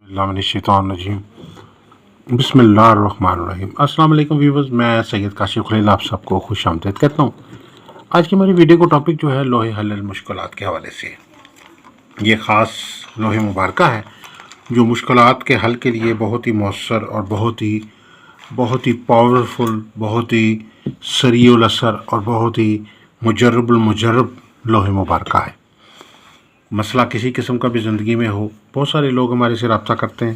बिस्मिल्लाहिर्रहमानिर्रहीम। बिस्मिल्लाहिर्रहमानिर्रहीम। अस्सलाम वालेकुम व्यूअर्स, मैं सैयद काशिफ खलील आप सबको खुश आमदीद कहता हूँ। आज की हमारी वीडियो का टॉपिक जो है लोहे हल मुश्किलात के हवाले से ये ख़ास लोहे मुबारका है जो मुश्किलात के हल के लिए बहुत ही मौसर और बहुत ही पावरफुल, बहुत ही सरीउल असर और बहुत ही मुजर्रब लोहे मुबारका है। मसला किसी किस्म का भी ज़िंदगी में हो, बहुत सारे लोग हमारे से रब्ता करते हैं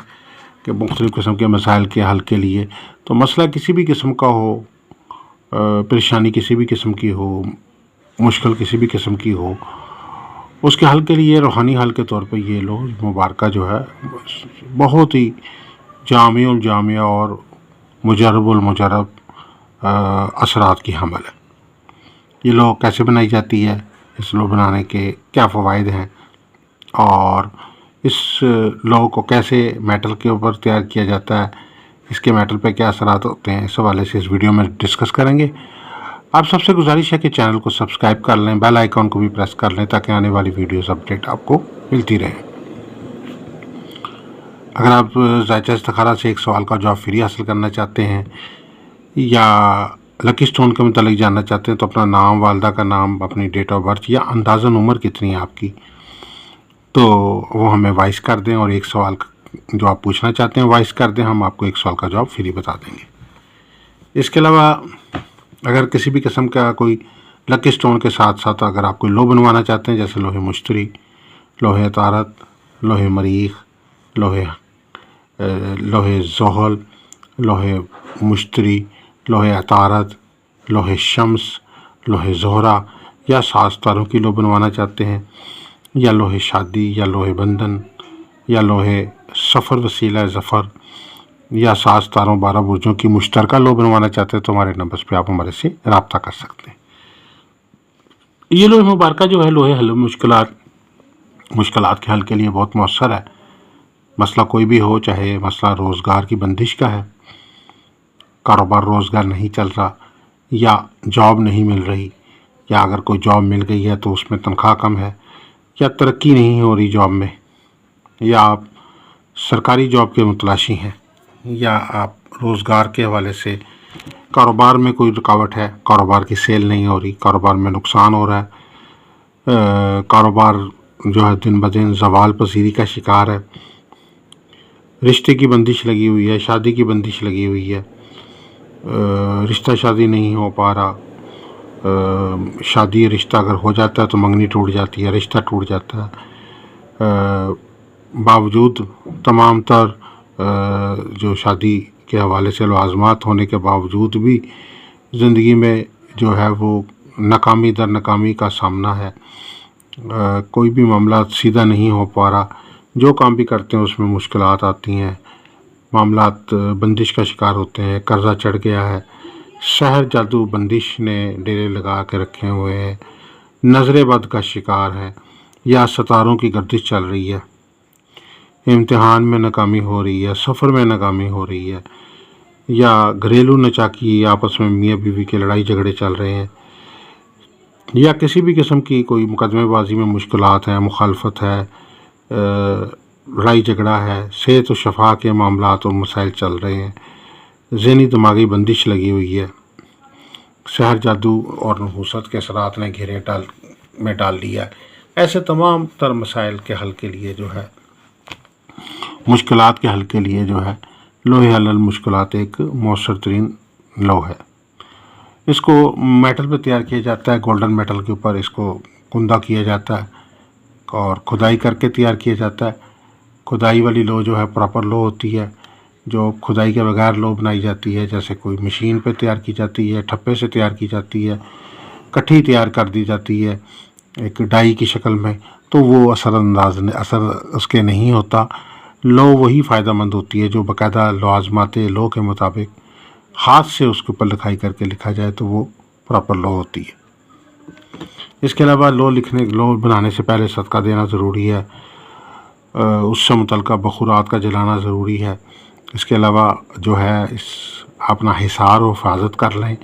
कि मुख्तलिफ़ किस्म के मसाइल के हल के लिए। तो मसला किसी भी किस्म का हो, परेशानी किसी भी किस्म की हो, मुश्किल किसी भी किस्म की हो, उसके हल के लिए रूहानी हल के तौर पे ये लोहे मुबारका जो है बहुत ही जामिया और मुजर्रब असरात की हमल है। ये लोह कैसे बनाई जाती है, इस लोह बनाने के क्या फ़वाइद हैं और इस लोह को कैसे मेटल के ऊपर तैयार किया जाता है, इसके मेटल पे क्या असरात होते हैं, इस हवाले से इस वीडियो में डिस्कस करेंगे। आप सबसे गुजारिश है कि चैनल को सब्सक्राइब कर लें, बेल आइकॉन को भी प्रेस कर लें ताकि आने वाली वीडियोस अपडेट आपको मिलती रहे। अगर आप ज़ायचा इस्तिखारा से एक सवाल का जवाब फ्री हासिल करना चाहते हैं या लकी स्टोन के मुतालिक जानना चाहते हैं तो अपना नाम, वालदा का नाम, अपनी डेट ऑफ बर्थ या अंदाज़न उम्र कितनी है आपकी, तो वो हमें वॉइस कर दें और एक सवाल जो आप पूछना चाहते हैं वॉइस कर दें, हम आपको एक सवाल का जवाब फ्री बता देंगे। इसके अलावा अगर किसी भी किस्म का कोई लकी स्टोन के साथ साथ अगर आप कोई लोह बनवाना चाहते हैं, जैसे लोहे मुश्तरी, लोहे तारत, लोहे मरीख, लोहे जोहल, लोहे मुश्तरी, लोहे अतारत, लोहे शम्स, लोहे ज़ोहरा या साज तारों की लोह बनवाना चाहते हैं, या लोहे शादी या लोहे बंधन या लोहे सफ़र वसीला ज़फ़र या साज तारों 12 बुर्जों की मुश्तरका लोह बनवाना चाहते हैं तो हमारे नंबर्स पे आप हमारे से रब्ता कर सकते हैं। ये लोहे मुबारका जो है लोहे हल मुश्किलात के हल के लिए बहुत मौसर है। मसला कोई भी हो, चाहे मसला रोज़गार की बंदिश का है, कारोबार रोज़गार नहीं चल रहा या जॉब नहीं मिल रही, या अगर कोई जॉब मिल गई है तो उसमें तनख्वाह कम है या तरक्की नहीं हो रही जॉब में, या आप सरकारी जॉब के मुतलाशी हैं, या आप रोज़गार के हवाले से कारोबार में कोई रुकावट है, कारोबार की सेल नहीं हो रही, कारोबार में नुकसान हो रहा है, कारोबार जो है दिन ब दिन ज़वाल पसीरी का शिकार है, रिश्ते की बंदिश लगी हुई है, शादी की बंदिश लगी हुई है, रिश्ता शादी नहीं हो पा रहा, शादी रिश्ता अगर हो जाता है तो मंगनी टूट जाती है, रिश्ता टूट जाता है, बावजूद तमाम तर जो शादी के हवाले से लाज़मात होने के बावजूद भी ज़िंदगी में जो है वो नाकामी दर नाकामी का सामना है। कोई भी मामला सीधा नहीं हो पा रहा, जो काम भी करते हैं उसमें मुश्किलात आती हैं, मामलात बंदिश का शिकार होते हैं, कर्ज़ा चढ़ गया है, शहर जादू बंदिश ने डेरे लगा के रखे हुए हैं, नज़र बद का शिकार है, या सितारों की गर्दिश चल रही है, इम्तिहान में नाकामी हो रही है, सफ़र में नाकामी हो रही है, या घरेलू नचाकी आपस में मियाँ बीवी के लड़ाई झगड़े चल रहे हैं, या किसी भी किस्म की कोई मुकदमेबाजी में मुश्किलात हैं, मुखालफत है, लड़ाई झगड़ा है, सेहत व शफा के मामलात और मसाइल चल रहे हैं, ज़हनी दिमागी बंदिश लगी हुई है, शहर जादू और नहूसत के असरात ने घेरे डाल दिया है। ऐसे तमाम तर मसाइल के हल के लिए जो है, मुश्किलात के हल के लिए जो है लोहे हल मुश्किलात एक मौसर तरीन लोह है। इसको मेटल पे तैयार किया जाता है, गोल्डन मेटल के ऊपर इसको कुंदा किया जाता है और खुदाई करके तैयार किया जाता है। खुदाई वाली लोह जो है प्रॉपर लोह होती है, जो खुदाई के बगैर लोह बनाई जाती है, जैसे कोई मशीन पे तैयार की जाती है, ठप्पे से तैयार की जाती है, कट्ठी तैयार कर दी जाती है एक डाई की शक्ल में, तो वो असर उसके नहीं होता। लोह वही फ़ायदेमंद होती है जो बाकायदा लाज़मात लोह के मुताबिक हाथ से उसके ऊपर लिखाई करके लिखा जाए तो वो प्रॉपर लोह होती है। इसके अलावा लोह बनाने से पहले सदका देना ज़रूरी है, उससे मुतल्लिक़ बखूरात का जलाना ज़रूरी है। इसके अलावा जो है अपना हिसार और हिफाजत कर लें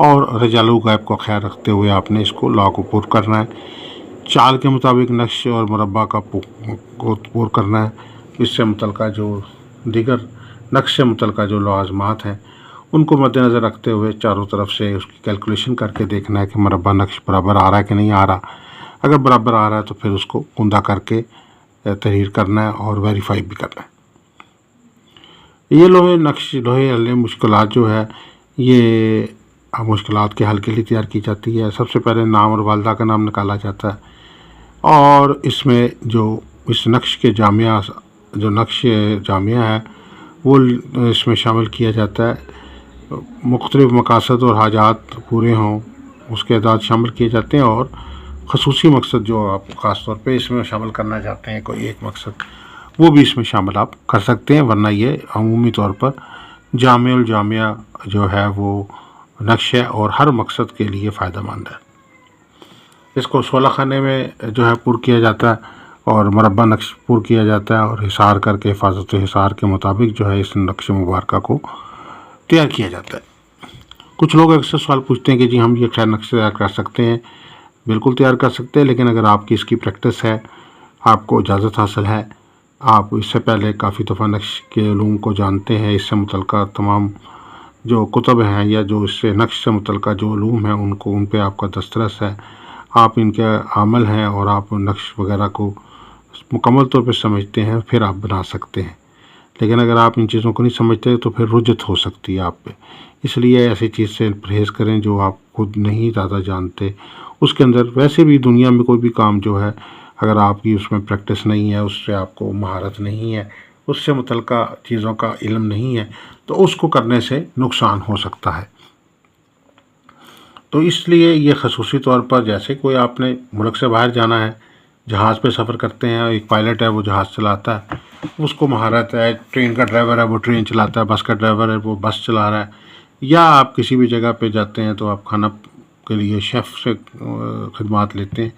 और रजालू गैब का ख्याल रखते हुए आपने इसको लॉ को पूरा करना है। चाल के मुताबिक नक्श और मुरब्बा का पूरा करना है। اس سے متعلقہ جو دیگر نقش سے متعلقہ جو لوازمات ہیں ان کو مد نظر رکھتے ہوئے چاروں طرف سے اس کی کیلکولیشن کر کے دیکھنا ہے کہ مربع نقش برابر آ رہا ہے کہ نہیں آ رہا. اگر برابر آ رہا ہے تو پھر اس کو کندہ کر کے تحریر کرنا ہے اور ویریفائی بھی کرنا ہے. یہ لوہے حل مشکلات جو ہے یہ مشکلات کے حل کے لیے تیار کی جاتی ہے. سب سے پہلے نام اور والدہ کا نام نکالا جاتا ہے اور اس میں جو اس نقش کے جامعہ جو نقش جامعہ ہے وہ اس میں شامل کیا جاتا ہے. مختلف مقاصد اور حاجات پورے ہوں اس کے اعداد شامل کیے جاتے ہیں اور خصوصی مقصد جو آپ خاص طور پہ اس میں شامل کرنا چاہتے ہیں کوئی ایک مقصد وہ بھی اس میں شامل آپ کر سکتے ہیں. ورنہ یہ عمومی طور پر جامع الجامعہ جو ہے وہ نقش ہے اور ہر مقصد کے لیے فائدہ مند ہے. اس کو 16 خانے میں جو ہے پر کیا جاتا ہے اور مربع نقش پر کیا جاتا ہے اور حصار کر کے حفاظت حصار کے مطابق جو ہے اس نقش مبارکہ کو تیار کیا جاتا ہے. کچھ لوگ اکثر سوال پوچھتے ہیں کہ جی ہم یہ خیر نقش تیار کر سکتے ہیں. بالکل تیار کر سکتے ہیں، لیکن اگر آپ کی اس کی پریکٹس ہے، آپ کو اجازت حاصل ہے، آپ اس سے پہلے کافی دفعہ نقش کے علوم کو جانتے ہیں، اس سے متعلقہ تمام جو کتب ہیں یا جو اس سے نقش سے متعلقہ جو علوم ہیں ان پہ آپ کا دسترس ہے، آپ ان کے عمل ہیں اور آپ نقش وغیرہ کو مکمل طور پہ سمجھتے ہیں، پھر آپ بنا سکتے ہیں. لیکن اگر آپ ان چیزوں کو نہیں سمجھتے تو پھر رجت ہو سکتی ہے آپ پہ. اس لیے ایسی چیز سے پرہیز کریں جو آپ خود نہیں زیادہ جانتے. اس کے اندر ویسے بھی دنیا میں کوئی بھی کام جو ہے اگر آپ کی اس میں پریکٹس نہیں ہے، اس سے آپ کو مہارت نہیں ہے، اس سے متعلقہ چیزوں کا علم نہیں ہے تو اس کو کرنے سے نقصان ہو سکتا ہے. تو اس لیے یہ خصوصی طور پر جیسے کوئی آپ نے ملک سے باہر جانا ہے، جہاز پہ سفر کرتے ہیں، ایک پائلٹ ہے وہ جہاز چلاتا ہے، اس کو مہارت ہے، ٹرین کا ڈرائیور ہے وہ ٹرین چلاتا ہے، بس کا ڈرائیور ہے وہ بس چلا رہا ہے، یا آپ کسی بھی جگہ پہ جاتے ہیں تو آپ کھانا کے لیے شیف سے خدمات لیتے ہیں.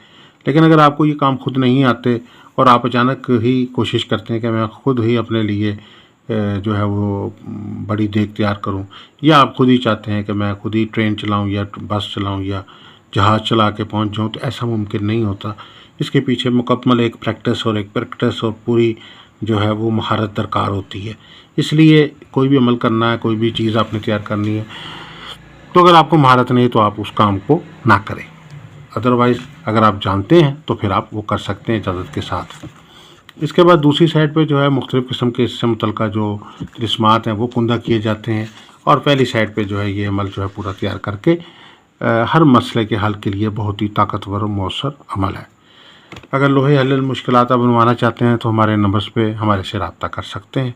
لیکن اگر آپ کو یہ کام خود نہیں آتے اور آپ اچانک ہی کوشش کرتے ہیں کہ میں خود ہی اپنے لیے جو ہے وہ بڑی دیگ تیار کروں، یا آپ خود ہی چاہتے ہیں کہ میں خود ہی ٹرین چلاؤں یا بس چلاؤں یا جہاز چلا کے پہنچ جاؤں، تو ایسا ممکن نہیں ہوتا. اس کے پیچھے مکمل ایک پریکٹس اور پوری جو ہے وہ مہارت درکار ہوتی ہے. اس لیے کوئی بھی عمل کرنا ہے، کوئی بھی چیز آپ نے تیار کرنی ہے، تو اگر آپ کو مہارت نہیں تو آپ اس کام کو نہ کریں. ادروائز اگر آپ جانتے ہیں تو پھر آپ وہ کر سکتے ہیں اجازت کے ساتھ. اس کے بعد دوسری سائڈ پہ جو ہے مختلف قسم کے اس سے متعلقہ جو جسمات ہیں وہ کندہ کیے جاتے ہیں، اور پہلی سائڈ پہ جو ہے یہ عمل جو ہے پورا تیار کر کے ہر مسئلے کے حل کے لیے بہت ہی طاقتور و مؤثر عمل ہے. اگر لوہے حل مشکلات آپ بنوانا چاہتے ہیں تو ہمارے نمبرز پہ ہمارے سے رابطہ کر سکتے ہیں.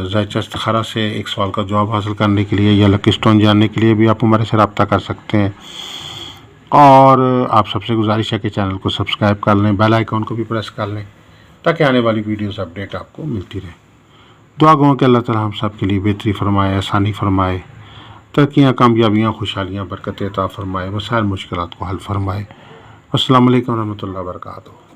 ذائچہ استخارہ سے ایک سوال کا جواب حاصل کرنے کے لیے یا لکی اسٹون جاننے کے لیے بھی آپ ہمارے سے رابطہ کر سکتے ہیں. اور آپ سب سے گزارش ہے کہ چینل کو سبسکرائب کر لیں، بیل آئیکن کو بھی پریس کر لیں تاکہ آنے والی ویڈیوز اپڈیٹ آپ کو ملتی رہے. دعا گو کہ اللہ تعالی ہم سب کے لیے بہتری فرمائے، آسانی فرمائے، ترقیاں، کامیابیاں، خوشحالیاں، برکت عطا فرمائے، مسائل مشکلات کو حل فرمائے. السلام علیکم ورحمۃ اللہ وبرکاتہ.